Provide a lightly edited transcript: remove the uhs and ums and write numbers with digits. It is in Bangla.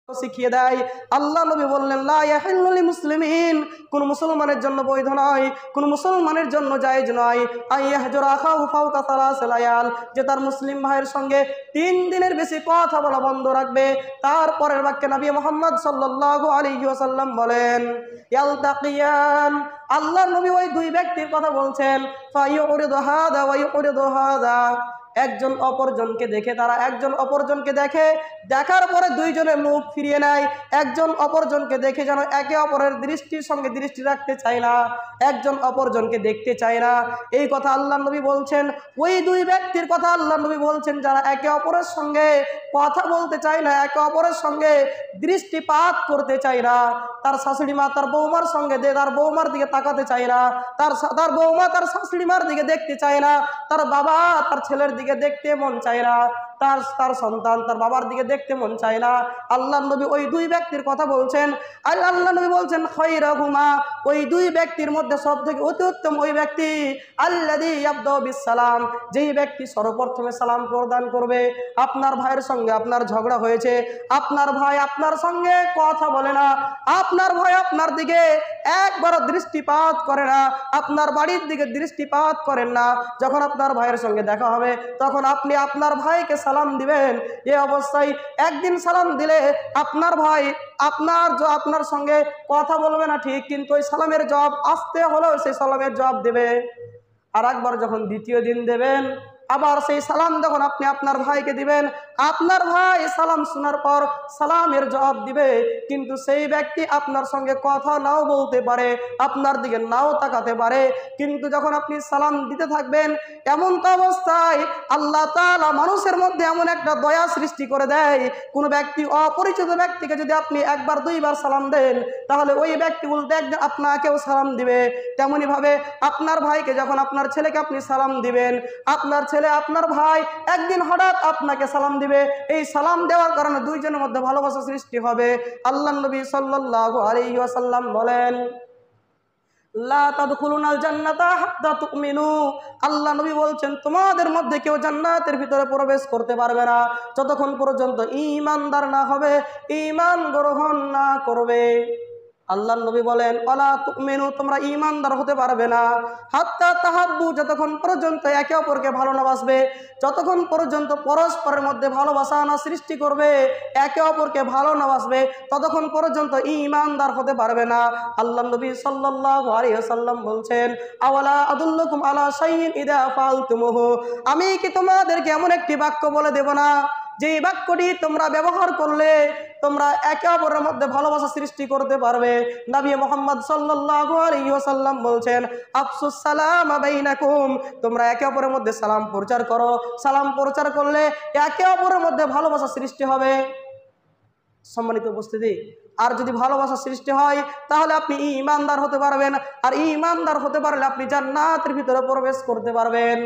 শিখিয়ে দেয়। আল্লাহ নবী বললেন, লা ইয়াহিল্লু লিল মুসলিমিন, কোন মুসলমানের জন্য বৈধ নয়, কোন মুসলমানের জন্য জায়েজ নয়, আইয়াহজুরা আখাহু ফাওকা সালাস লায়াল, যে তার মুসলিম ভাইয়ের সঙ্গে 3 দিনের বেশি কথা বলা বন্ধ রাখবে। তারপরের বাক্যে নবী মুহাম্মদ সাল্লাল্লাহু আলাইহি ওয়াসাল্লাম বলেন, ইয়ালতাকিয়ান, আল্লাহ নবী ওই 2 ব্যক্তির কথা বলছেন, ফায়ুরিদু হাদা ওয়া ইউরিদু হাদা, একজন অপরজনকে দেখে, তারা একজন অপরজনকে দেখে, দেখার পরে দুইজনে মুখ ফিরিয়ে নেয়, একজন অপরজনকে দেখে যেন একে অপরের দৃষ্টির সঙ্গে দৃষ্টি রাখতে চায় না, একজন অপরজনকে দেখতে চায় না। এই কথা আল্লাহ নবী বলছেন, ওই 2 ব্যক্তির কথা আল্লাহ নবী বলছেন যারা একে অপরের সঙ্গে কথা বলতে চায় না, একে অপরের সঙ্গে দৃষ্টিপাত করতে চায় না, তার শাশুড়ি মা তার বৌমার সঙ্গে তার বৌমার দিকে তাকাতে চায় না, তার বৌমা তার শাশুড়ি মার দিকে দেখতে চায় না, তার বাবা তার ছেলের দিকে দেখতে মন চায় না, তার সন্তান তার বাবার দিকে দেখতে মন চায় না। আল্লাহ নবী ওই 2 ব্যক্তির কথা বলছেন। আল্লাহ নবী বলছেন, খায়রাহুমা, ওই 2 ব্যক্তির মধ্যে সবথেকে অতি উত্তম ওই ব্যক্তি আল্লাযী ইয়াবদাউ বিসসালাম, যেই ব্যক্তি সর্বপ্রথমে সালাম প্রদান করবে। আপনার ভাইয়ের সঙ্গে আপনার ঝগড়া হয়েছে, আপনার ভাই আপনার সঙ্গে কথা বলে না, আপনার ভাই আপনার দিকে একবারও দৃষ্টিপাত করে না, আপনার বাড়ির দিকে দৃষ্টিপাত করেন না, যখন আপনার ভাইয়ের সঙ্গে দেখা হবে তখন আপনি আপনার ভাইকে সালাম দিবেন। এই অবস্থায় একদিন সালাম দিলে আপনার ভাই আপনার সঙ্গে কথা বলবে না ঠিক, কিন্তু ওই সালামের জবাব আসতে হলেও সেই সালামের জবাব দেবে। আর একবার যখন দ্বিতীয় দিন দেবেন, আবার সেই সালাম যখন আপনি আপনার ভাইকে দিবেন, আপনার ভাই সালাম শোনার পর সালামের জবাব দিবে, কিন্তু সেই ব্যক্তি আপনার সঙ্গে কথা নাও বলতে পারে, আপনার দিকে নাও তাকাতে পারে, কিন্তু যখন আপনি সালাম দিতে থাকবেন, এমন তো অবস্থায় আল্লাহ তাআলা মানুষের মধ্যে এমন একটা দয়া সৃষ্টি করে দেয়, কোনো ব্যক্তি অপরিচিত ব্যক্তিকে যদি আপনি একবার 2 বার সালাম দেন, তাহলে ওই ব্যক্তি উল্টে একদিন আপনাকেও সালাম দিবে। তেমনি ভাবে আপনার ভাইকে যখন আপনার ছেলেকে আপনি সালাম দিবেন, আপনার ছেলে আপনার ভাই একদিন হঠাৎ আপনাকে সালাম দিবে। এই সালাম দেওয়ার কারণে 2 জনের মধ্যে ভালোবাসা সৃষ্টি হবে। আল্লাহ নবী সাল্লাল্লাহু আলাইহি ওয়াসাল্লাম বলেন, লা তাদখুলুনাল জান্নাতা হাত্তা তুমিনু, আল্লাহ নবী বলছেন তোমাদের মধ্যে কেউ জান্নাতের ভিতরে প্রবেশ করতে পারবে না যতক্ষণ পর্যন্ত ঈমানদার না হবে, ঈমান গ্রহণ না করবে। আল্লাহ নবী বলেন, ওয়ালা তুমিনু, তোমরা ঈমানদার হতে পারবে না হাত্তা তাহাব্বু, যতক্ষণ পর্যন্ত একে অপরকে ভালোবাসবে, যতক্ষণ পর্যন্ত পরস্পরের মধ্যে ভালোবাসা না সৃষ্টি করবে, একে অপরকে ভালো না বাসবে, ততক্ষণ পর্যন্ত ঈমানদার হতে পারবে না। আল্লাহ নবী সাল্লাল্লাহু আলাইহি ওয়াসাল্লাম বলছেন, আওয়ালা আদুল্লুকুম আলা শাইইন ইযা ফাআলতুমুহু, আমি কি তোমাদেরকে এমন একটি বাক্য বলে দেব না, যে বাক্যটি তোমরা ব্যবহার করলে তোমরা একে অপরের মধ্যে ভালোবাসা সৃষ্টি করতে পারবে। নবী মুহাম্মদ সাল্লাল্লাহু আলাইহি ওয়াসাল্লাম বলছেন, আফসুস সালাম বাইনাকুম, তোমরা একে অপরের মধ্যে সালাম প্রচার করো, সালাম প্রচার করলে একে অপরের মধ্যে ভালোবাসা সৃষ্টি হবে। সম্মানিত উপস্থিতি, আর যদি ভালোবাসা সৃষ্টি হয় তাহলে আপনি ঈমানদার হতে পারবেন, আর ঈমানদার হতে পারলে আপনি জান্নাতের ভিতরে প্রবেশ করতে পারবেন।